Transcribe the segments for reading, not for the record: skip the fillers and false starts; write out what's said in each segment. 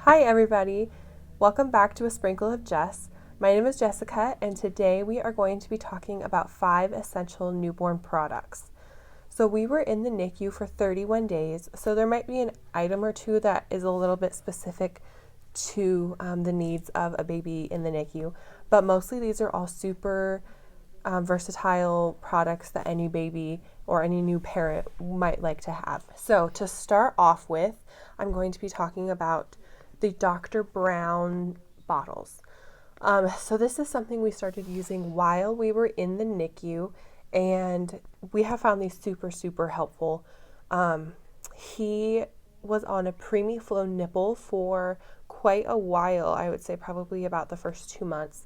Hi everybody, welcome back to A Sprinkle of Jess. My name is Jessica and today we are going to be talking about 5 essential newborn products. So we were in the NICU for 31 days, so there might be an item or two that is a little bit specific to the needs of a baby in the NICU, but mostly these are all super versatile products that any baby or any new parent might like to have. So to start off with, I'm going to be talking about the Dr. Brown bottles. So this is something we started using while we were in the NICU, and we have found these super helpful. He was on a preemie flow nipple for quite a while, I would say probably about the first 2 months.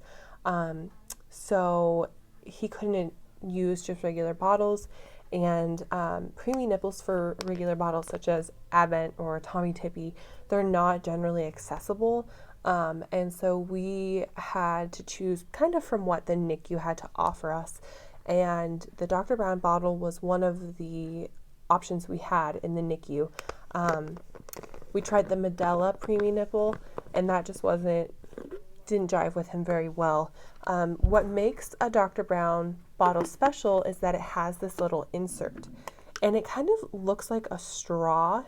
So he couldn't use just regular bottles, and preemie nipples for regular bottles such as Advent or Tommy Tippy, they're not generally accessible, and so we had to choose kind of from what the NICU had to offer us, and the Dr. Brown bottle was one of the options we had in the NICU. We tried the Medela preemie nipple, and that just didn't jive with him very well. What makes a Dr. Brown bottle special is that it has this little insert, and it kind of looks like a straw,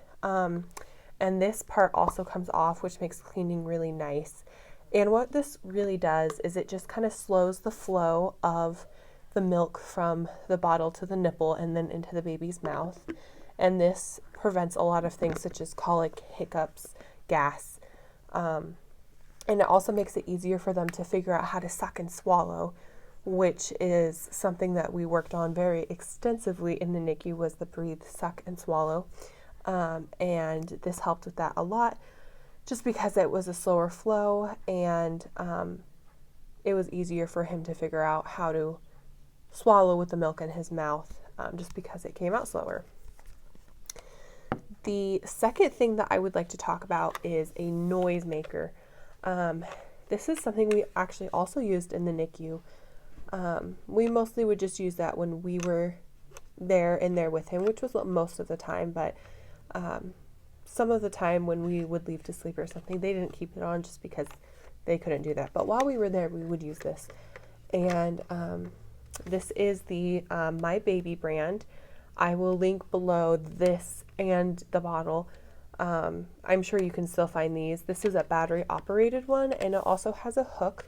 and this part also comes off, which makes cleaning really nice. And what this really does is it just kind of slows the flow of the milk from the bottle to the nipple and then into the baby's mouth, and this prevents a lot of things such as colic, hiccups, gas, and it also makes it easier for them to figure out how to suck and swallow, which is something that we worked on very extensively in the NICU, was the breathe, suck, and swallow. And this helped with that a lot, just because it was a slower flow, and it was easier for him to figure out how to swallow with the milk in his mouth, just because it came out slower. The second thing that I would like to talk about is a noise maker. This is something we actually also used in the NICU. We mostly would just use that when we were there with him, which was most of the time, but some of the time when we would leave to sleep or something, they didn't keep it on just because they couldn't do that. But while we were there, we would use this. And this is the mybaby brand. I will link below this and the bottle. I'm sure you can still find these. This is a battery operated one, and it also has a hook,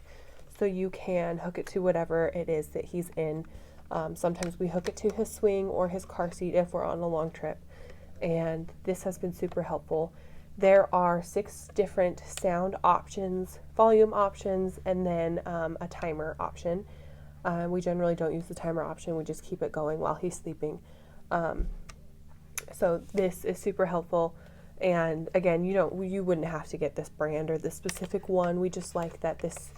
so you can hook it to whatever it is that he's in. Sometimes we hook it to his swing or his car seat if we're on a long trip, and this has been super helpful. There are 6 different sound options, volume options, and then a timer option. We generally don't use the timer option, we just keep it going while he's sleeping. So this is super helpful. And again, you wouldn't have to get this brand or this specific one. We just like that this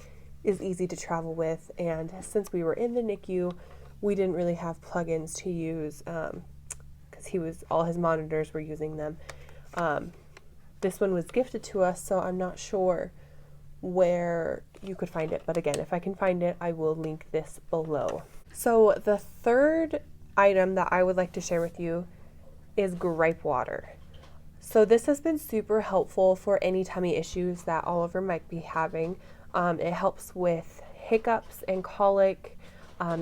is easy to travel with. And since we were in the NICU, we didn't really have plugins to use because all his monitors were using them. This one was gifted to us, so I'm not sure where you could find it. But again, if I can find it, I will link this below. So the third item that I would like to share with you is Gripe water. So this has been super helpful for any tummy issues that Oliver might be having. It helps with hiccups and colic,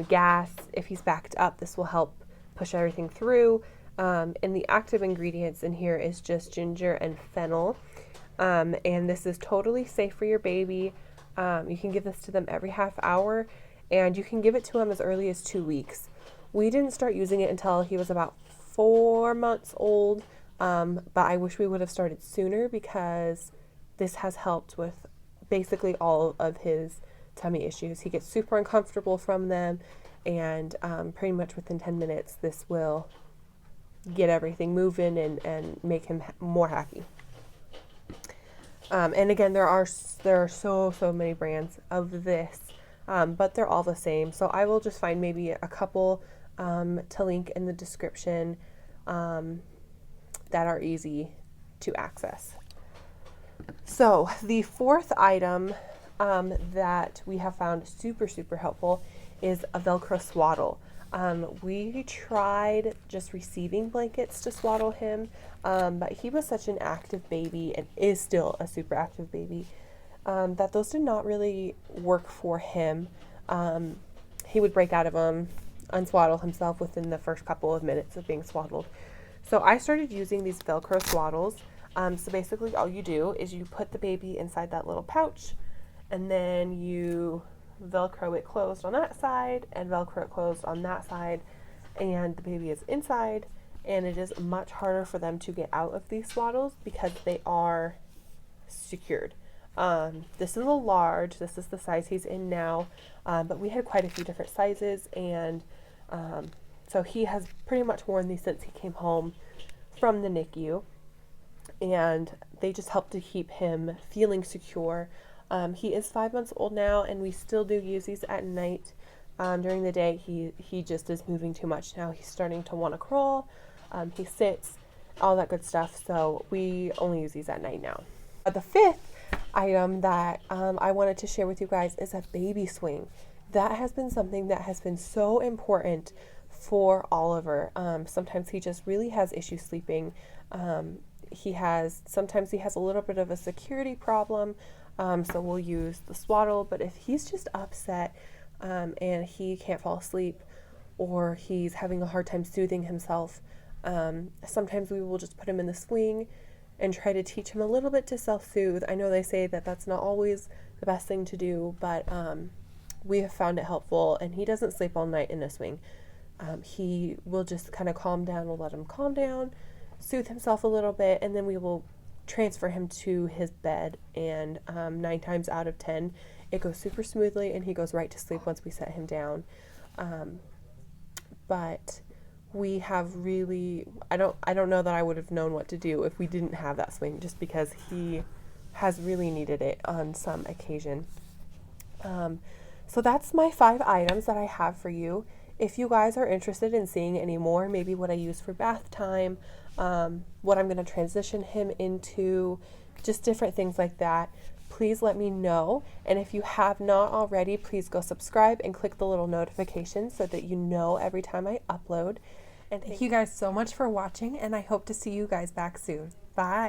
gas. If he's backed up, this will help push everything through. And the active ingredients in here is just ginger and fennel. And this is totally safe for your baby. You can give this to them every half hour, and you can give it to him as early as 2 weeks. We didn't start using it until he was about 4 months old. But I wish we would have started sooner, because this has helped with basically all of his tummy issues. He gets super uncomfortable from them, and pretty much within 10 minutes this will get everything moving and make him more happy. And again, there are so many brands of this, but they're all the same. So I will just find maybe a couple to link in the description that are easy to access. So the fourth item that we have found super helpful is a Velcro swaddle. We tried just receiving blankets to swaddle him, but he was such an active baby and is still a super active baby, that those did not really work for him. He would break out of them, unswaddle himself within the first couple of minutes of being swaddled. So I started using these Velcro swaddles. So basically all you do is you put the baby inside that little pouch, and then you Velcro it closed on that side and Velcro it closed on that side, and the baby is inside, and it is much harder for them to get out of these swaddles because they are secured. This is a large, this is the size he's in now, but we had quite a few different sizes, and so he has pretty much worn these since he came home from the NICU, and they just help to keep him feeling secure. He is 5 months old now, and we still do use these at night. During the day, he just is moving too much now. He's starting to want to crawl. He sits, all that good stuff. So we only use these at night now. The fifth item that I wanted to share with you guys is a baby swing. That has been something that has been so important for Oliver. Sometimes he just really has issues sleeping. Sometimes he has a little bit of a security problem. So we'll use the swaddle, but if he's just upset and he can't fall asleep, or he's having a hard time soothing himself, sometimes we will just put him in the swing and try to teach him a little bit to self-soothe. I know they say that that's not always the best thing to do, but we have found it helpful, and he doesn't sleep all night in a swing. He will just kind of calm down. We'll let him calm down, soothe himself a little bit, and then we will transfer him to his bed, and 9 times out of 10 it goes super smoothly and he goes right to sleep once we set him down. But we have really, I don't know that I would have known what to do if we didn't have that swing, just because he has really needed it on some occasion. So that's my 5 items that I have for you. If you guys are interested in seeing any more, maybe what I use for bath time, what I'm going to transition him into, just different things like that, please let me know. And if you have not already, please go subscribe and click the little notification so that you know every time I upload. And thank you guys so much for watching, and I hope to see you guys back soon. Bye.